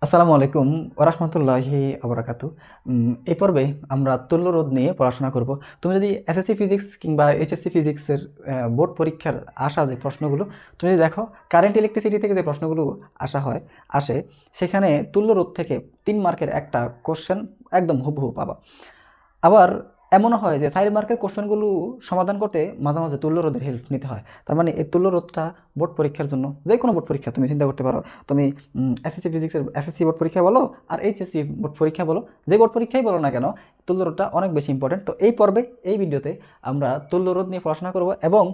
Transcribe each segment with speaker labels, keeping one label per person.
Speaker 1: আসসালামু আলাইকুম ওরহমতুল্লাহি আবরাকাতু। এই পর্বে আমরা তুল্য রোধ নিয়ে পড়াশোনা করব। তুমি যদি এসএসসি ফিজিক্স কিংবা এইচএসসি ফিজিক্সের বোর্ড পরীক্ষার আসা যে প্রশ্নগুলো তুমি যদি দেখো, কারেন্ট ইলেকট্রিসিটি থেকে যে প্রশ্নগুলো আসে, সেখানে তুল্য রোধ থেকে 3 মার্কের একটা কোশ্চেন একদম হুবহু পাবা। আবার এমনও হয় যে 4 মার্কের কোশ্চেনগুলো সমাধান করতে মাঝে মাঝে তুল্য রোধের হেল্প নিতে হয়। তার মানে এই তুল্য রোধটা বোর্ড পরীক্ষার জন্য, যে কোনো বোর্ড পরীক্ষা তুমি চিন্তা করতে পারো। তুমি এসএসসি ফিজিক্সের এসএসসি বোর্ড পরীক্ষা বলো আর এইচএসসি বোর্ড পরীক্ষা বলো, যে বোর্ড পরীক্ষাই বলো না কেন, তুল্য রোধটা অনেক বেশি ইম্পর্টেন্ট। তো এই পর্বে, এই ভিডিওতে আমরা তুল্য রোধ নিয়ে পড়াশোনা করব এবং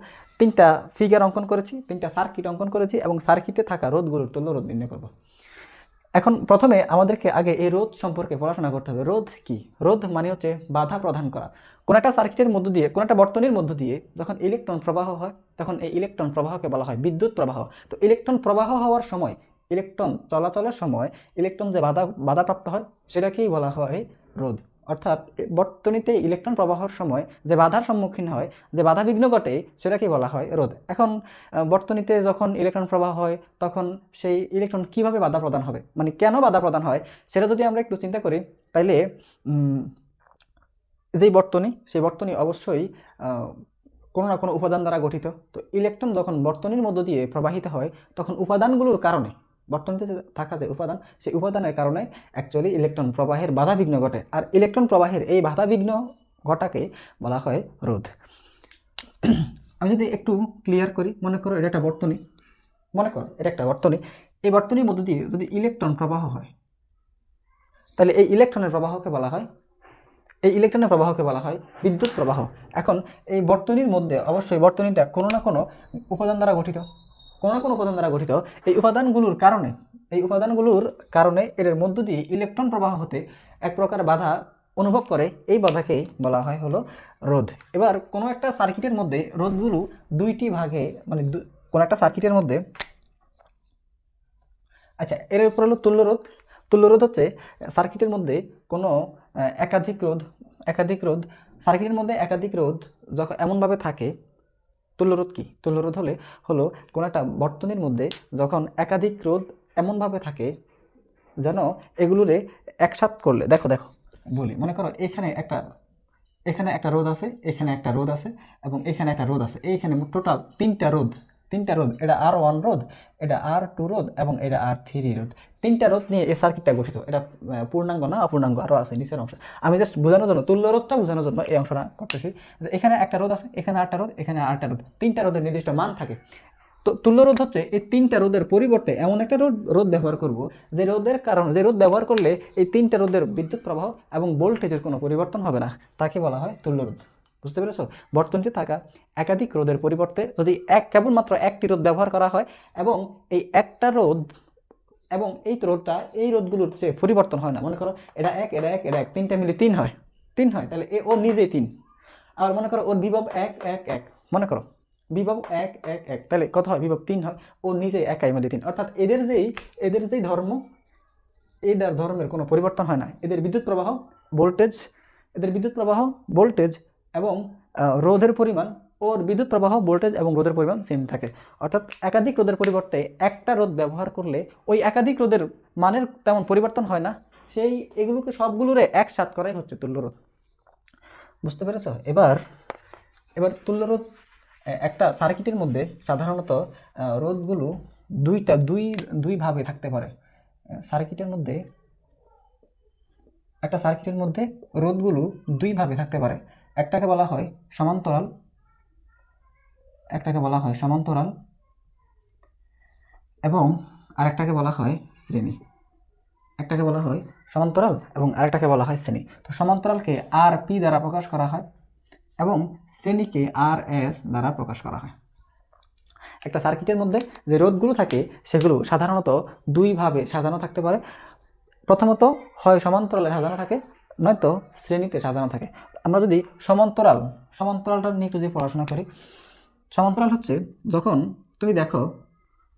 Speaker 1: 3টা ফিগার অঙ্কন করেছি, 3টা সার্কিট অঙ্কন করেছি এবং সার্কিটে থাকা রোধগুলোর তুল্য রোধ নির্ণয় করব। এখন প্রথমে আমাদেরকে আগে এই রোধ সম্পর্কে পড়াশোনা করতে হবে। রোধ কি? রোধ মানে হচ্ছে বাধা প্রদান করা। কোনো একটা সার্কিটের মধ্য দিয়ে, কোনো একটা বর্তনীর মধ্য দিয়ে যখন ইলেকট্রন প্রবাহ হয়, তখন এই ইলেকট্রন প্রবাহকে বলা হয় বিদ্যুৎ প্রবাহ। তো ইলেকট্রন প্রবাহ হওয়ার সময়, ইলেকট্রন চলাচলের সময় ইলেকট্রন যে বাধাপ্রাপ্ত হয়, সেটাকেই বলা হয় রোধ। অর্থাৎ বর্তনীতে ইলেকট্রন প্রবাহের সময় যে বাধার সম্মুখীন হয়, যে বাধা বিঘ্ন ঘটে, সেটাকেই বলা হয় রোধ। এখন বর্তনীতে যখন ইলেকট্রন প্রবাহ হয়, তখন সেই ইলেকট্রন কিভাবে বাধা প্রদান হবে, মানে কেন বাধা প্রদান হয়, সেটা যদি আমরা একটু চিন্তা করি, তাইলে যেই বর্তনী, সেই বর্তনী অবশ্যই কোনো না কোনো উপাদান দ্বারা গঠিত। তো ইলেকট্রন যখন বর্তনীর মধ্য দিয়ে প্রবাহিত হয়, তখন উপাদানগুলোর কারণে, বর্তনীতে থাকা যে উপাদান, সেই উপাদানের কারণে অ্যাকচুয়ালি ইলেকট্রন প্রবাহের বাধা বিঘ্ন ঘটে। আর ইলেকট্রন প্রবাহের এই বাধা বিঘ্ন ঘটাকে বলা হয় রোধ। আমি যদি একটু ক্লিয়ার করি, মনে করো এটা একটা বর্তনী, মনে করো এটা একটা বর্তনী। এই বর্তনীর মধ্য দিয়ে যদি ইলেকট্রন প্রবাহ হয়, তাহলে এই ইলেকট্রনের প্রবাহকে বলা হয়, এই ইলেকট্রনের প্রবাহকে বলা হয় বিদ্যুৎ প্রবাহ। এখন এই বর্তনীর মধ্যে অবশ্যই বর্তনীটা কোনো না কোনো উপাদান দ্বারা গঠিত, কোনো না কোনো উপাদান দ্বারা গঠিত। এই উপাদানগুলোর কারণে, এর মধ্য দিয়ে ইলেকট্রন প্রবাহ হতে এক প্রকার বাধা অনুভব করে, এই বাধাকেই বলা হয় হলো রোধ। এবার কোনো একটা সার্কিটের মধ্যে রোধগুলো দুইটি ভাগে, মানে কোনো একটা সার্কিটের মধ্যে, আচ্ছা এর উপর হলো তুল্য রোধ। তুল্য রোধ হচ্ছে সার্কিটের মধ্যে কোনো একাধিক রোধ সার্কিটের মধ্যে একাধিক রোধ যখন এমনভাবে থাকে। তুল্য রোধ কি? তুল্য রোধ হলো কোনো একটা বর্তনীর মধ্যে যখন একাধিক রোধ এমনভাবে থাকে যেন এগুলোরে একসাথ করলে, দেখো বলি, মনে করো এখানে একটা রোধ আছে, এখানে একটা রোধ আছে এবং এখানে একটা রোধ আছে। এইখানে টোটাল 3টা রোধ, এটা R1 রোধ, এটা R2 রোধ এবং এটা R3 রোধ। 3টা রোধ নিয়ে এই সার্কিটটা গঠিত। এটা পূর্ণাঙ্গ না, অপূর্ণাঙ্গ আরও আছে নিচের অংশ। আমি জাস্ট বোঝানোর জন্য, তুল্য রোধটা বোঝানোর জন্য এই অংশটা করতেছি। এখানে একটা রোধ আছে, এখানে আরেকটা রোধ, এখানে আরেকটা রোধ। 3টা রোধের নির্দিষ্ট মান থাকে। তো তুল্য রোধ হচ্ছে এই 3টা রোধের পরিবর্তে এমন একটা রোধ ব্যবহার করব, যে রোধ ব্যবহার করলে এই 3টা রোধের বিদ্যুৎ প্রবাহ এবং ভোল্টেজের কোনো পরিবর্তন হবে না, তাকে বলা হয় তুল্য রোধ। বুঝতে পেরেছ? বর্তনীতে থাকা একাধিক রোধের পরিবর্তে যদি কেবলমাত্র একটি রোধ ব্যবহার করা হয় এবং এই একটা রোধ এবং এই রোধগুলোর যে পরিবর্তন হয় না, মনে করো এটা এক, এটা এক, এটা এক, 3টা মিলে 3 হয়, তাহলে ও নিজেই 3। আবার মনে করো ওর বিভব 1 1 1, মনে করো বিভব 1 1 1, তাহলে কত হয়? বিভব 3 হয়। ও নিজে একাই মধ্যে 3। অর্থাৎ এদের যেই ধর্ম, এই ধর্মের কোনো পরিবর্তন হয় না। এদের বিদ্যুৎ প্রবাহ, ভোল্টেজ এবং রোধের পরিমাণ, ওর বিদ্যুৎ প্রবাহ, ভোল্টেজ এবং রোধের পরিমাণ সেম থাকে। অর্থাৎ একাধিক রোধের পরিবর্তে একটা রোধ ব্যবহার করলে ওই একাধিক রোধের মানের তেমন পরিবর্তন হয় না। এগুলোকে সবগুলোরে একসাথ করাই হচ্ছে তুল্য রোধ। বুঝতে পেরেছ? এবার তুল্য রোধ, একটা সার্কিটের মধ্যে সাধারণত রোধগুলো দুই ভাবে থাকতে পারে। একটা সার্কিটের মধ্যে রোধগুলো দুই ভাবে থাকতে পারে। একটাকে বলা হয় সমান্তরাল, এবং আরেকটাকে বলা হয় শ্রেণী। তো সমান্তরালকে RP দ্বারা প্রকাশ করা হয় এবং শ্রেণীকে RS দ্বারা প্রকাশ করা হয়। একটা সার্কিটের মধ্যে যে রোধগুলো থাকে, সেগুলো সাধারণত দুই ভাবে সাজানো থাকতে পারে। প্রথমত হয় সমান্তরালে সাজানো থাকে, নয়তো শ্রেণীতে সাজানো থাকে। আমরা যদি সমান্তরালটা নিয়ে একটু যদি পড়াশোনা করি, সমান্তরাল হচ্ছে যখন তুমি দেখো,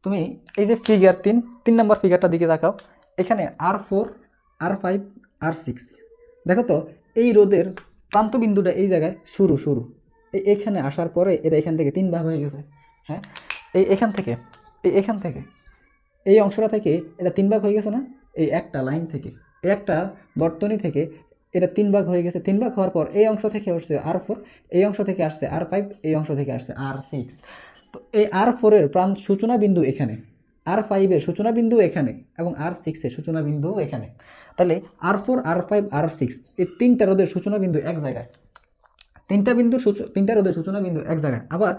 Speaker 1: তুমি এই যে ফিগার 3 নম্বর ফিগারটার দিকে তাকাও, এখানে R4 R5 R6, দেখো তো এই রোধের প্রান্তবিন্দুটা এই জায়গায় শুরু, এখানে আসার পরে এটা এখান থেকে 3 ভাগ হয়ে গেছে। হ্যাঁ, এখান থেকে এই অংশটা থেকে এটা 3 ভাগ হয়ে গেছে না? এই একটা লাইন থেকে, এই একটা বর্তনী থেকে এটা 3 ভাগ হয়ে গেছে। 3 ভাগ হওয়ার পর এই অংশ থেকে আসছে R4, এই অংশ থেকে আসছে R5, এই অংশ থেকে আসছে R6। তো এই R4 এর সূচনা বিন্দু এখানে, R5 এর সূচনা বিন্দু এখানে এবং R6 এর সূচনা বিন্দু এখানে। তাহলে R4, R5, R6 এই 3টা রোধের সূচনা বিন্দু এক জায়গায়, তিনটা রোধের সূচনা বিন্দু এক জায়গায়। আবার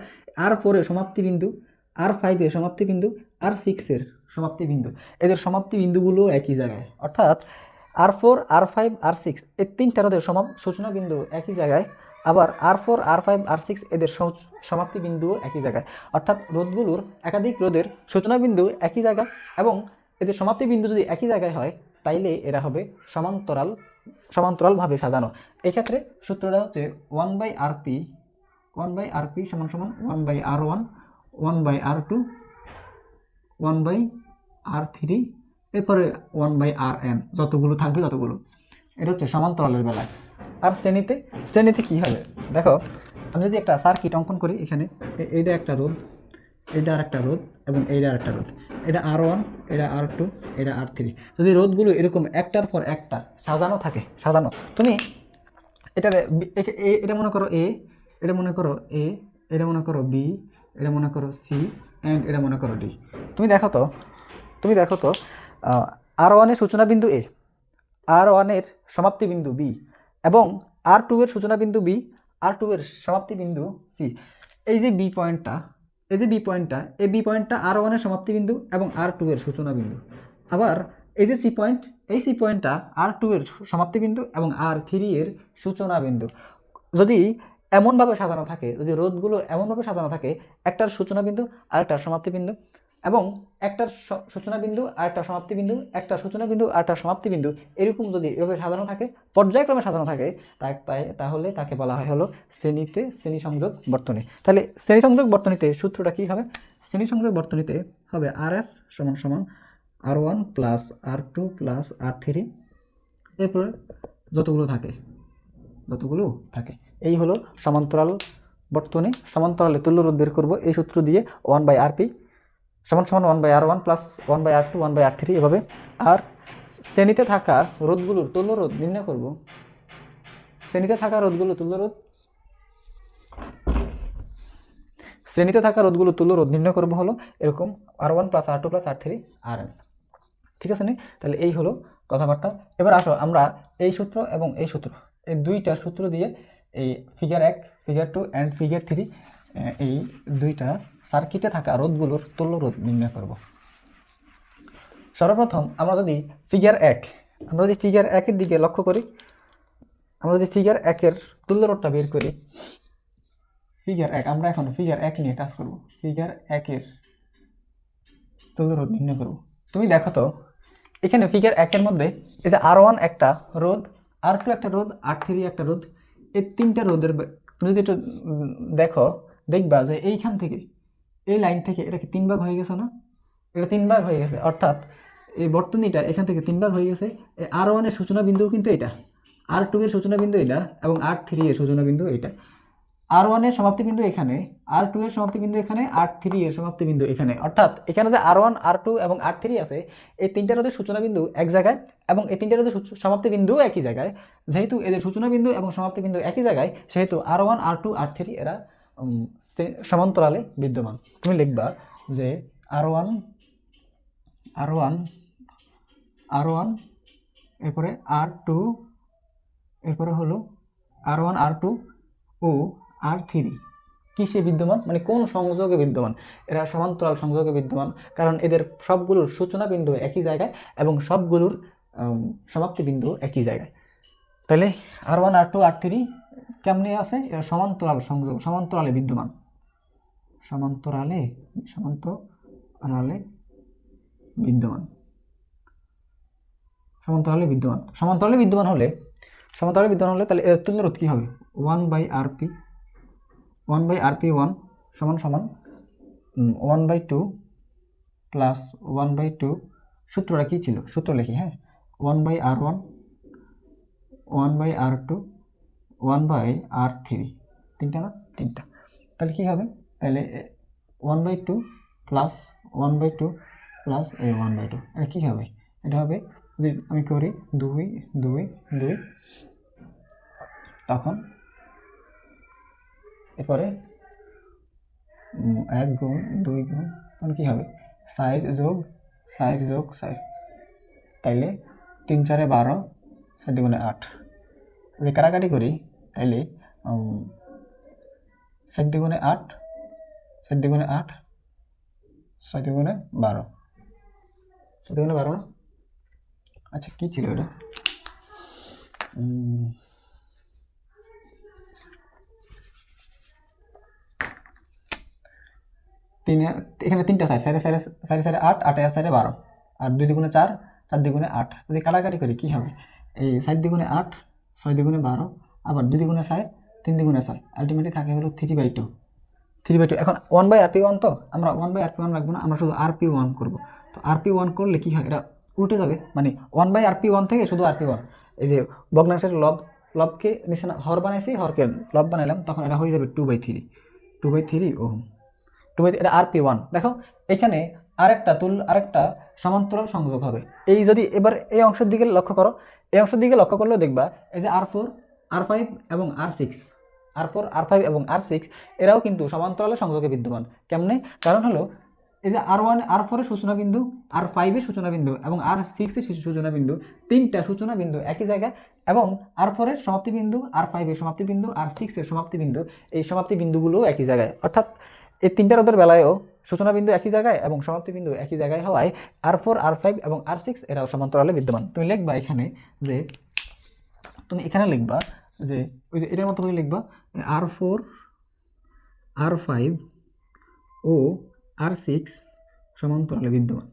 Speaker 1: R4 এর সমাপ্তি বিন্দু, R5 এর সমাপ্তি বিন্দু, R6 এর সমাপ্তি বিন্দু, এদের সমাপ্তি বিন্দুগুলো একই জায়গায়। অর্থাৎ R4, R5, R6 এই 3টা রোধের সূচনা বিন্দু একই জায়গায়, আবার R4, R5, R6 এদের সমাপ্তি বিন্দুও একই জায়গায়। অর্থাৎ রোধগুলোর একাধিক রোধের সূচনা বিন্দু একই জায়গায় এবং এদের সমাপ্তি বিন্দু যদি একই জায়গায় হয় তাইলে এরা হবে সমান্তরালভাবে সাজানো। এক্ষেত্রে সূত্রটা হচ্ছে 1/RP সমান সমান 1/R1, 1/R2, 1/R3, এরপরে 1/Rn, যতগুলো থাকবে ততগুলো। এটা হচ্ছে সমান্তরালের বেলায়। আর শ্রেণীতে কি হবে দেখো, আমি যদি একটা সার্কিট অঙ্কন করি, এখানে এইটা একটা রোধ, এইটা আর একটা রোধ এবং এইটা আর একটা রোধ, এটা R1, এটা R2, এটা R3। যদি রোধগুলো এরকম একটার পর একটা সাজানো থাকে, তুমি এটা মনে করো A, এটা মনে করো A, এটা মনে করো B, এটা মনে করো C, অ্যান্ড এটা মনে করো D। তুমি দেখো তো R1 এর সূচনা বিন্দু A, R1 এর সমাপ্তি বিন্দু B এবং R2 এর সূচনা বিন্দু B, R2 এর সমাপ্তি বিন্দু C। এই যে বি পয়েন্টটা, এই বি পয়েন্টটা R1 এর সমাপ্তি বিন্দু এবং R2 এর সূচনা বিন্দু। আবার এই যে সি পয়েন্টটা R2 এর সমাপ্তি বিন্দু এবং R3 এর সূচনা বিন্দু। যদি এমনভাবে সাজানো থাকে, যদি রোধগুলো এমনভাবে সাজানো থাকে, একটার সূচনা বিন্দু আর একটার সমাপ্তি বিন্দু এবং একটার সূচনা বিন্দু আর একটা সমাপ্তি বিন্দু, একটা সূচনা বিন্দু আর একটা সমাপ্তি বিন্দু, এরকম যদি এভাবে সাজানো থাকে, পর্যায়ক্রমে সাজানো থাকে, তাহলে তাকে বলা হয় হলো শ্রেণী সংযোগ বর্তনী। তাহলে শ্রেণী সংযোগ বর্তনীতে সূত্রটা কি হবে? শ্রেণী সংযোগ বর্তনীতে হবে RS সমান সমান R1 plus R2 plus R3, এরপর যতগুলো থাকে। এই হলো সমান্তরাল বর্তনী। সমান্তরালে তুল্য রোধ বের করব এই সূত্র দিয়ে, 1/RP সমান সমান 1/R1 প্লাস 1/R2 1/R3 এভাবে। আর শ্রেণীতে থাকা রোধগুলোর তুল্য রোধ নির্ণয় করব। শ্রেণীতে থাকা রোধগুলো তুল্য রোধ নির্ণয় করব হলো এরকম R1 plus R2 plus R3 Rn। ঠিক আছে নি? তাহলে এই হলো কথাবার্তা। এবার আসো আমরা এই সূত্র এবং এই সূত্র, এই দুইটা সূত্র দিয়ে এই ফিগার 1, ফিগার 2 অ্যান্ড ফিগার 3 এই দুইটা সার্কিটে থাকা রোধগুলোর তুল্য রোধ নির্ণয় করব। সর্বপ্রথম আমরা যদি ফিগার 1 এর দিকে লক্ষ্য করি, আমরা যদি ফিগার 1 এর তুল্য রোধটা বের করি, ফিগার 1, আমরা এখন ফিগার 1 নিয়ে কাজ করব। ফিগার 1 এর তুল্য রোধ নির্ণয় করব। তুমি দেখো তো এখানে ফিগার 1 এর মধ্যে এই যে R1 একটা রোধ, R2 একটা রোধ, R3 একটা রোধ, এই তিনটা রোধের তুমি যদি একটু দেখবা যে এইখান থেকে, এই লাইন থেকে এটা কি 3 ভাগ হয়ে গেছে না? এটা 3 ভাগ হয়ে গেছে। অর্থাৎ এই বর্তনীটা এখান থেকে 3 ভাগ হয়ে গেছে। এই R1 এর সূচনা বিন্দু কিন্তু এটা, R2 এর সূচনা বিন্দু এটা এবং R3 এর সূচনা বিন্দু এটা। R1 এর সমাপ্তি বিন্দু এখানে, R2 এর সমাপ্তি বিন্দু এখানে, R3 এর সমাপ্তি বিন্দু এখানে। অর্থাৎ এখানে যে R1, R2 এবং R3 আছে, এই তিনটা রোধের সূচনা বিন্দু এক জায়গায় এবং এই তিনটা রোধের সমাপ্তি বিন্দু একই জায়গায়। যেহেতু এদের সূচনা বিন্দু এবং সমাপ্তি বিন্দু একই জায়গায়, সেহেতু R1, R2, R3 এরা সমান্তরালে বিদ্যমান। তুমি লিখবা যে R1, এরপরে R2, এরপরে হলো R1, R2 ও R3 কিসে বিদ্যমান, মানে কোন সংযোগে বিদ্যমান? এরা সমান্তরাল সংযোগে বিদ্যমান, কারণ এদের সবগুলোর সূচনা বিন্দু একই জায়গায় এবং সবগুলোর সমাপ্তি বিন্দু একই জায়গায়। তাহলে R1, R2, R3 কেমনে আছে? এরা সমান্তরাল সংযোগ, সমান্তরালে বিদ্যমান। সমান্তরালে বিদ্যমান হলে তাহলে এর তুল্য রোধ কি হবে? 1/RP 1 সমান সমান 1/2 প্লাস 1/2, সূত্রটা কি ছিল? সূত্র লিখি, হ্যাঁ, 1/R1 1/R2 1/R3, তিনটা না? তিনটা। তাহলে কি হবে? তাহলে 1/2 প্লাস 1/2 প্লাস 1/2, এটা কী হবে? এটা হবে যদি আমি করি 2 2 2, তখন এরপরে 1 গুণ 2 গুণ, তখন কী হবে 4 যোগ 4 যোগ 4, তাইলে 3 4 12, 4 দুগুণে 8। যদি কাটাকাটি করি তাইলে 4 দুগুণে 8, 4 দুগুণে 8, 6 দুগুণে 12, 6 দুগুণে 12 না? আচ্ছা কী ছিল এটা? এখানে 3টা 4, 4 4 4 8, 8 4 12, আর 2 দুগুণে 4, 4 দুগুণে 8। যদি কাটাকাটি করি কী হবে? এই 4 দুগুণে 8, 6 দুগুণে 12, আবার 2 দুগুণে 4, 3 দুগুণে 6, আলটিমেটলি থাকে হলো 3/2। 3/2। এখন 1/rp1 তো আমরা 1/rp1 রাখবো না, আমরা শুধু rp1 করবো। তো rp1 করলে কী হয়, এটা উল্টে যাবে, মানে 1/rp1 থেকে শুধু rp1। এই যে ভগ্নাংশের লবকে নিচে হর বানাইছি, হরকে লব বানাইলাম, তখন এটা হয়ে যাবে 2/3। 2/3 ওহম। এটা rp1। দেখো এখানে আরেকটা সমান্তরাল সংযোগ হবে। এই যদি এবার এই অংশের দিকে লক্ষ্য করো, এই অংশের দিকে লক্ষ্য করলেও দেখবা এই যে r4 r5 এবং r6, r4 r5 এবং r6 এরাও কিন্তু সমান্তরালে সংযোগে বিদ্যমান। কেমনে? কারণ হলো এই যে r1 r4 এর সূচনা বিন্দু, r5 এর সূচনা বিন্দু এবং r6 এর সূচনা বিন্দু, তিনটা সূচনা বিন্দু একই জায়গায়, এবং r4 এর সমাপ্তি বিন্দু, r5 এর সমাপ্তি বিন্দু, r6 এর সমাপ্তি বিন্দু, এই সমাপ্তি বিন্দুগুলো একই জায়গায়। অর্থাৎ এই তিনটা রোধের বেলায়ও সূচনা বিন্দু একই জায়গায় এবং সমাপ্তি বিন্দু একই জায়গায় হওয়ায় r4 r5 এবং r6 এরাও সমান্তরালে বিদ্যমান। তুমি লিখবা এখানে যে ওই যে এটার মতো করে লিখবা r4 r5 ও r6 সমান্তরালে বিদ্যমান,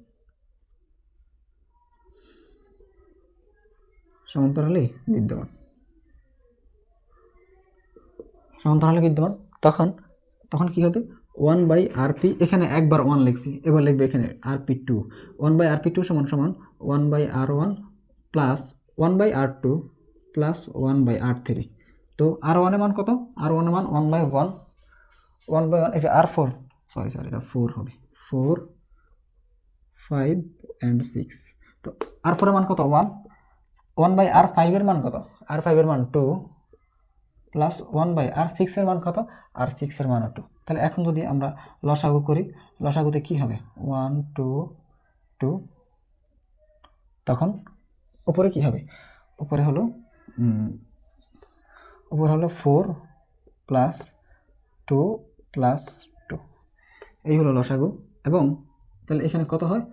Speaker 1: সমান্তরালে বিদ্যমান। তখন কি হবে? 1/rp, এখানে একবার 1 লিখছি, এবার লিখবে এখানে rp2। 1/rp2 সমান 1/r1 plus 1/r2 plus 1/r3। তো r1 এর মান কত? r1 এর মান 1/1, এই যে r4, সরি এটা 4 হবে, 4 5 and 6। তো r4 এর মান কত? 1। 1/r5 এর মান কত? r5 এর মান 2 প্লাস 1/r6 এর মান কত? r6 এর মান 2। তাহলে এখন যদি আমরা লসাগু করি, লসাগুতে কি হবে? 1 2 2, তখন উপরে কি হবে? উপরে হলো 4 প্লাস 2 প্লাস 2, এই হলো লসাগু। এবং তাহলে এখানে কত হয়?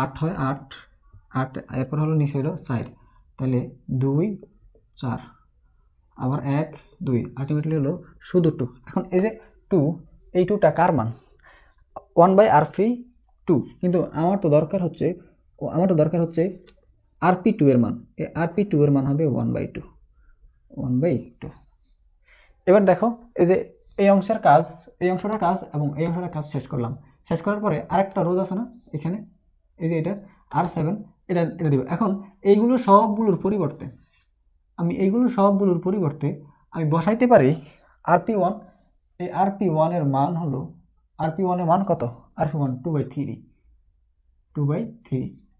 Speaker 1: 8 হয়, 8, এরপর হলো নিচে হলো 4, তাহলে 2 4, আবার 1 2, আলটিমেটলি হলো শুধু 2। এখন এই যে 2, এই 2টা কার মান? 1/rp2, কিন্তু আমার তো দরকার হচ্ছে rp2 এর মান। এই rp2 এর মান হবে 1/2। এবার দেখো এই যে এই অংশটার কাজ এবং এই অংশটার কাজ শেষ করলাম। শেষ করার পরে আরেকটা রোধ আছে না এখানে, এই যে এটা r7, এটা দিব। এখন এইগুলো সবগুলোর পরিবর্তে আমি বসাইতে পারি rp1। এই rp1 এর মান হলো, rp1 এর মান কত? rp1 2/3।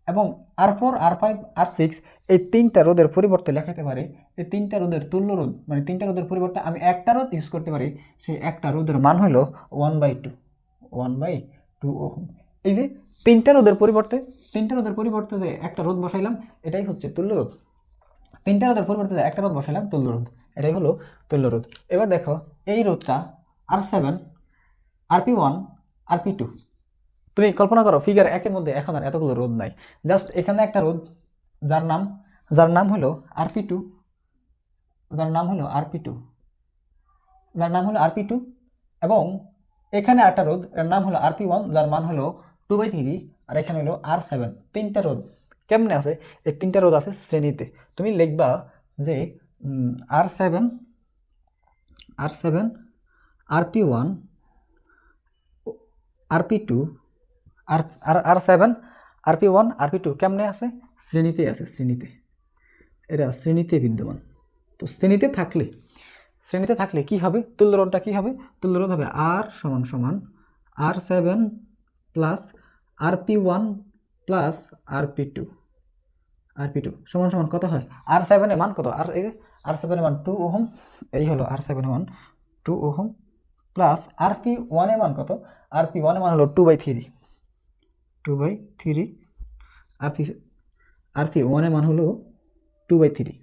Speaker 1: এবং r4 r5 r6 এই তিনটা রোধের পরিবর্তে লেখাতে পারে, এই তিনটা রোধের তুল্য রোধ, মানে তিনটা রোধের পরিবর্তে আমি একটা রোধ ইউজ করতে পারি, সেই একটা রোধের মান হলো 1/2 ওহম। এই যে তিনটা রোধের পরিবর্তে যে একটা রোধ বসাইলাম, এটাই হচ্ছে তুল্য রোধ। তিনটা রোধের পরিবর্তে একটা রোধ বসাইলাম, তুল্য রোধ, এটাই হলো তুল্য রোধ। এবার দেখো এই রোধটা r7 rp1 rp2, তুমি কল্পনা করো ফিগার 1 এর মধ্যে এখন আর এতগুলো রোধ নাই, জাস্ট এখানে একটা রোধ যার নাম হলো rp2, এবং এখানে একটা রোধ এর নাম হলো rp1 যার মান হলো 2/3, আর এখানে হলো r7। তিনটা রোধ কেমনে আছে? এই তিনটা রোধ আছে শ্রেণীতে। তুমি লিখবা যে r7 rp1 rp2 r7 rp1 rp2 কেমনে আছে? শ্রেণীতে আছে, এরা শ্রেণীতে বিদ্যমান। তো শ্রেণীতে থাকলে কি হবে? তুল্য রোধটা কি হবে? তুল্য রোধ হবে r সমান r7 plus rp1 plus rp2 RP2 সমান সমান কত হয়, R7 এর মান কত, আর এই যে R7 এর মান 2 ওহম, এই হলো R7 এর মান 2 ওহম প্লাস RP1 এর মান কত, RP1 এর মান হলো 2/3, 2/3 RP1 এর মান হলো 2/3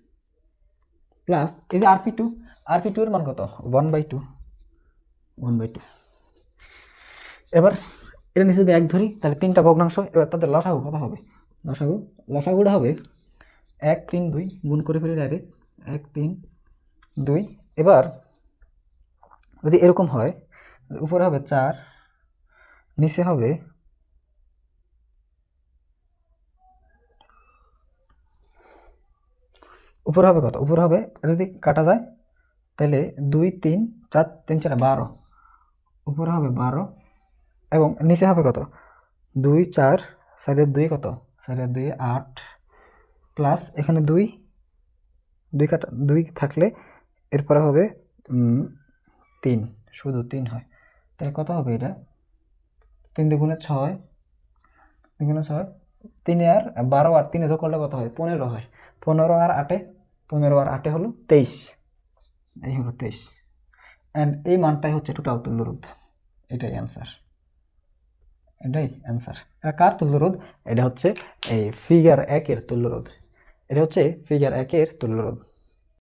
Speaker 1: প্লাস এই যে RP2 এর মান কত 1/2, এবার এটা নিচে যদি 1 ধরি তাহলে 3টা ভগ্নাংশ, এবার তাদের লসাগু কত হবে, লসাগুটা হবে 1 3 2, গুণ করে ফেলি ডাইরেক্ট 1 3 2। এবার যদি এরকম হয়, উপরে হবে 4, নিচে হবে কত, উপরে হবে যদি কাটা যায় তাহলে 2 3 4 3 4 12, উপরে হবে 12 এবং নিচে হবে কত 2 4 সাইডের 2 কত, সাইডের 2 8 প্লাস এখানে 2 কাটা 2 থাকলে এরপরে হবে 3, শুধু 3 হয়, তাহলে কত হবে এটা 3 দুগুণে 6, 3 আর 12 আর 3 যোগ করলে কত হয় 15 হয়, 15 আর 8 হলো 23, এই হলো 23 অ্যান্ড এই মানটাই হচ্ছে টোটাল তুল্যরোধ, এটাই অ্যান্সার। এটা কার তুল্যরোধ, এটা হচ্ছে এই ফিগার 1 এর তুল্যরোধ, এটা হচ্ছে ফিগার 1 এর তুল্যরোধ।